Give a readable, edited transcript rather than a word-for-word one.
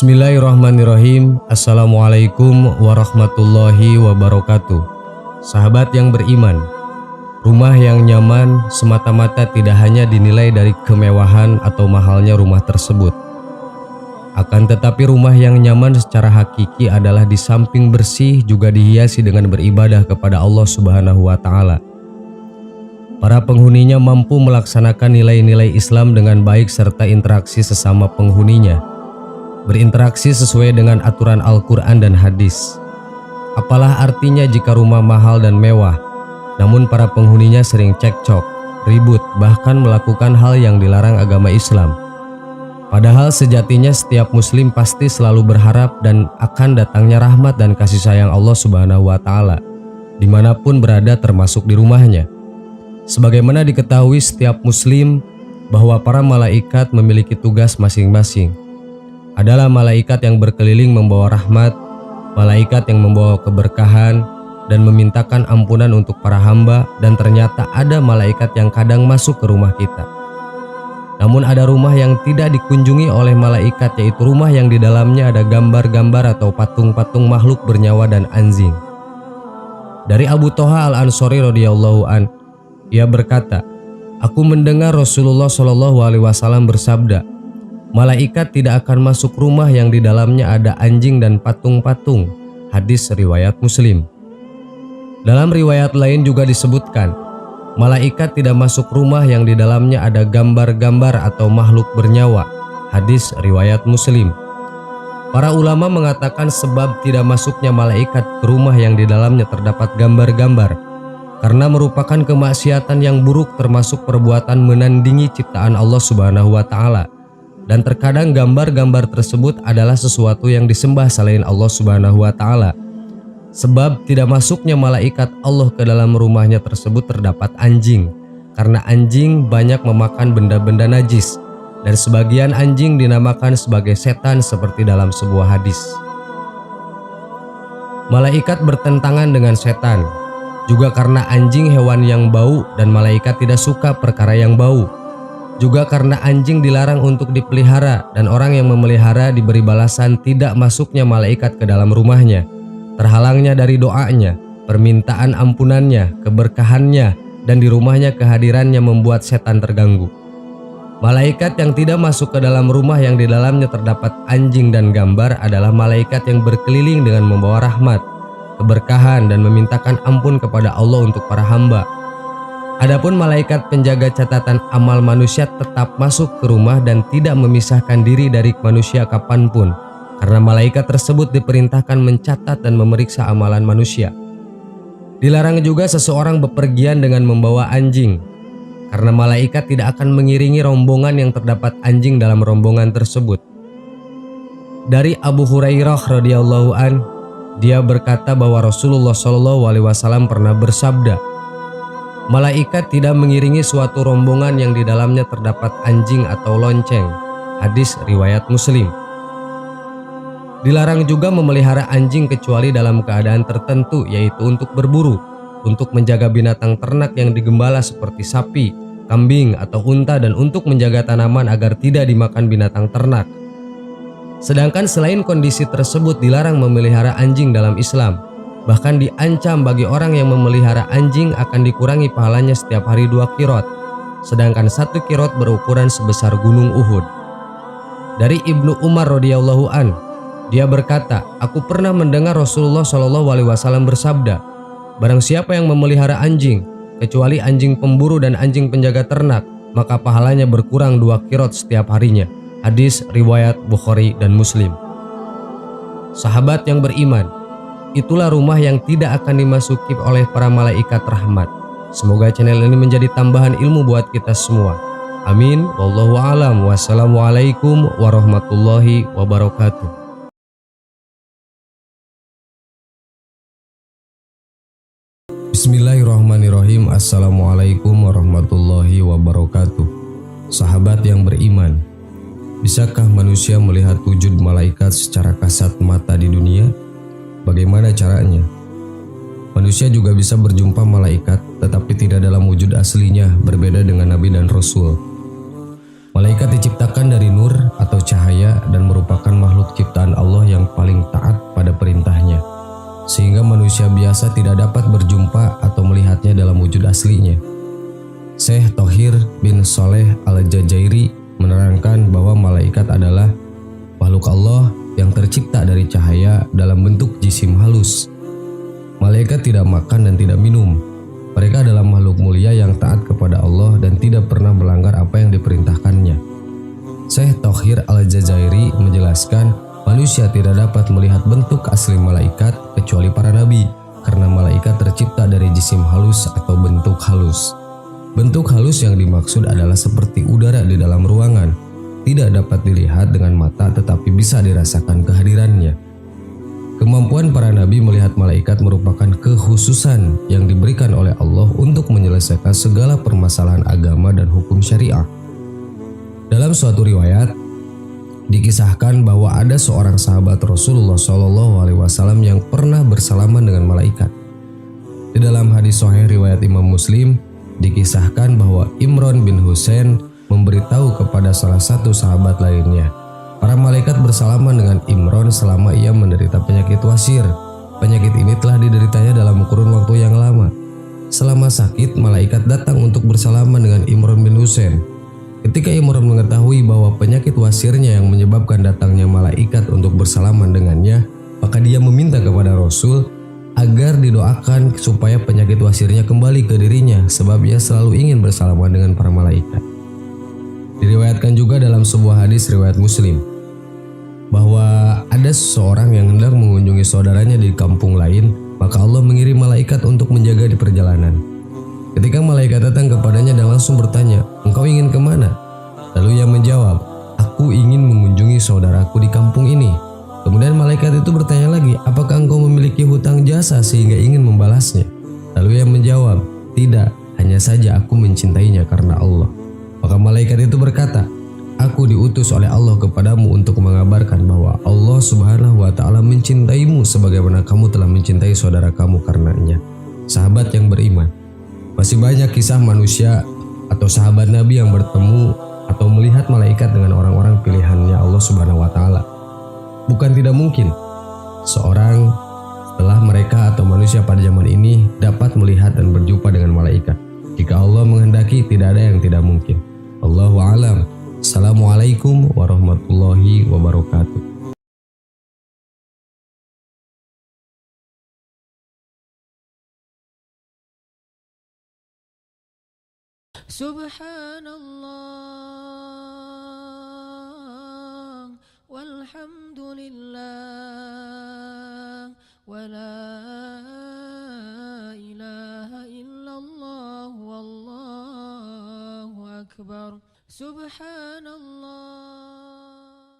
Bismillahirrahmanirrahim. Assalamualaikum warahmatullahi wabarakatuh. Sahabat yang beriman, rumah yang nyaman semata-mata tidak hanya dinilai dari kemewahan atau mahalnya rumah tersebut. Akan tetapi rumah yang nyaman secara hakiki adalah di samping bersih juga dihiasi dengan beribadah kepada Allah Subhanahu wa Ta'ala. Para penghuninya mampu melaksanakan nilai-nilai Islam dengan baik serta interaksi sesama penghuninya, berinteraksi sesuai dengan aturan Al-Quran dan hadis. Apalah artinya jika rumah mahal dan mewah, namun para penghuninya sering cekcok, ribut, bahkan melakukan hal yang dilarang agama Islam. Padahal sejatinya setiap muslim pasti selalu berharap dan akan datangnya rahmat dan kasih sayang Allah Subhanahu wa Ta'ala dimanapun berada, termasuk di rumahnya. Sebagaimana diketahui setiap muslim bahwa para malaikat memiliki tugas masing-masing. Adalah malaikat yang berkeliling membawa rahmat, malaikat yang membawa keberkahan dan memintakan ampunan untuk para hamba, dan ternyata ada malaikat yang kadang masuk ke rumah kita. Namun ada rumah yang tidak dikunjungi oleh malaikat, yaitu rumah yang di dalamnya ada gambar-gambar atau patung-patung makhluk bernyawa dan anjing. Dari Abu Toha Al-Ansori radhiyallahu an, ia berkata, "Aku mendengar Rasulullah SAW bersabda, malaikat tidak akan masuk rumah yang di dalamnya ada anjing dan patung-patung." Hadis riwayat Muslim. Dalam riwayat lain juga disebutkan, malaikat tidak masuk rumah yang di dalamnya ada gambar-gambar atau makhluk bernyawa. Hadis riwayat Muslim. Para ulama mengatakan sebab tidak masuknya malaikat ke rumah yang di dalamnya terdapat gambar-gambar karena merupakan kemaksiatan yang buruk, termasuk perbuatan menandingi ciptaan Allah Subhanahu wa Ta'ala. Dan terkadang gambar-gambar tersebut adalah sesuatu yang disembah selain Allah Subhanahu wa Ta'ala. Sebab tidak masuknya malaikat Allah ke dalam rumahnya tersebut terdapat anjing, karena anjing banyak memakan benda-benda najis, dan sebagian anjing dinamakan sebagai setan seperti dalam sebuah hadis. Malaikat bertentangan dengan setan juga karena anjing hewan yang bau dan malaikat tidak suka perkara yang bau. Juga karena anjing dilarang untuk dipelihara dan orang yang memelihara diberi balasan tidak masuknya malaikat ke dalam rumahnya, terhalangnya dari doanya, permintaan ampunannya, keberkahannya, dan di rumahnya kehadirannya membuat setan terganggu. Malaikat yang tidak masuk ke dalam rumah yang di dalamnya terdapat anjing dan gambar adalah malaikat yang berkeliling dengan membawa rahmat, keberkahan, dan memintakan ampun kepada Allah untuk para hamba. Adapun malaikat penjaga catatan amal manusia tetap masuk ke rumah dan tidak memisahkan diri dari manusia kapanpun, karena malaikat tersebut diperintahkan mencatat dan memeriksa amalan manusia. Dilarang juga seseorang bepergian dengan membawa anjing, karena malaikat tidak akan mengiringi rombongan yang terdapat anjing dalam rombongan tersebut. Dari Abu Hurairah radhiyallahu an, dia berkata bahwa Rasulullah SAW pernah bersabda, malaikat tidak mengiringi suatu rombongan yang di dalamnya terdapat anjing atau lonceng. Hadis riwayat Muslim. Dilarang juga memelihara anjing kecuali dalam keadaan tertentu, yaitu untuk berburu, untuk menjaga binatang ternak yang digembala seperti sapi, kambing, atau unta, dan untuk menjaga tanaman agar tidak dimakan binatang ternak. Sedangkan selain kondisi tersebut dilarang memelihara anjing dalam Islam. Bahkan diancam bagi orang yang memelihara anjing akan dikurangi pahalanya setiap hari 2 kirot, sedangkan 1 kirot berukuran sebesar gunung Uhud. Dari Ibnu Umar radhiyallahu an, dia berkata, "Aku pernah mendengar Rasulullah SAW bersabda, barang siapa yang memelihara anjing, kecuali anjing pemburu dan anjing penjaga ternak, maka pahalanya berkurang 2 kirot setiap harinya." Hadis riwayat Bukhari dan Muslim. Sahabat yang beriman, itulah rumah yang tidak akan dimasuki oleh para malaikat rahmat. Semoga channel ini menjadi tambahan ilmu buat kita semua. Amin. Wallahu a'lam. Wassalamualaikum warahmatullahi wabarakatuh. Bismillahirrahmanirrahim. Assalamualaikum warahmatullahi wabarakatuh. Sahabat yang beriman, bisakah manusia melihat wujud malaikat secara kasat mata di dunia? Bagaimana caranya? Manusia juga bisa berjumpa malaikat, tetapi tidak dalam wujud aslinya, berbeda dengan Nabi dan Rasul. Malaikat diciptakan dari nur atau cahaya dan merupakan makhluk ciptaan Allah yang paling taat pada perintahnya, sehingga manusia biasa tidak dapat berjumpa atau melihatnya dalam wujud aslinya. Syekh Thohir bin Sholeh Al-Jazairi menerangkan bahwa malaikat adalah makhluk Allah yang tercipta dari cahaya dalam bentuk jisim halus. Malaikat tidak makan dan tidak minum. Mereka adalah makhluk mulia yang taat kepada Allah dan tidak pernah melanggar apa yang diperintahkannya. Syekh Thohir Al-Jazairi menjelaskan, manusia tidak dapat melihat bentuk asli malaikat kecuali para nabi, karena malaikat tercipta dari jisim halus atau bentuk halus. Bentuk halus yang dimaksud adalah seperti udara di dalam ruangan, tidak dapat dilihat dengan mata tetapi bisa dirasakan kehadirannya. Kemampuan para nabi melihat malaikat merupakan kekhususan yang diberikan oleh Allah untuk menyelesaikan segala permasalahan agama dan hukum syariah. Dalam suatu riwayat, dikisahkan bahwa ada seorang sahabat Rasulullah SAW yang pernah bersalaman dengan malaikat. Di dalam hadis sahih riwayat Imam Muslim, dikisahkan bahwa Imran bin Husain memberitahu kepada salah satu sahabat lainnya, para malaikat bersalaman dengan Imran selama ia menderita penyakit wasir. Penyakit ini telah dideritanya dalam kurun waktu yang lama. Selama sakit, malaikat datang untuk bersalaman dengan Imran bin Husain. Ketika Imran mengetahui bahwa penyakit wasirnya yang menyebabkan datangnya malaikat untuk bersalaman dengannya, maka dia meminta kepada Rasul agar didoakan supaya penyakit wasirnya kembali ke dirinya, sebab ia selalu ingin bersalaman dengan para malaikat. Diriwayatkan juga dalam sebuah hadis riwayat Muslim bahwa ada seseorang yang hendak mengunjungi saudaranya di kampung lain, maka Allah mengirim malaikat untuk menjaga di perjalanan. Ketika malaikat datang kepadanya dan langsung bertanya, "Engkau ingin kemana?" Lalu ia menjawab, "Aku ingin mengunjungi saudaraku di kampung ini." Kemudian malaikat itu bertanya lagi, "Apakah engkau memiliki hutang jasa sehingga ingin membalasnya?" Lalu ia menjawab, "Tidak, hanya saja aku mencintainya karena Allah." Maka malaikat itu berkata, "Aku diutus oleh Allah kepadamu untuk mengabarkan bahwa Allah Subhanahu wa Ta'ala mencintaimu sebagaimana kamu telah mencintai saudara kamu karenanya." Sahabat yang beriman, masih banyak kisah manusia atau sahabat Nabi yang bertemu atau melihat malaikat dengan orang-orang pilihannya Allah Subhanahu wa Ta'ala. Bukan tidak mungkin seorang setelah mereka atau manusia pada zaman ini dapat melihat dan berjumpa dengan malaikat. Jika Allah menghendaki, tidak ada yang tidak mungkin. Allahu a'lam. Assalamualaikum warahmatullahi wabarakatuh. Subhanallah walhamdulillah wa la ilaha illallah wallahu akbar. Subhanallah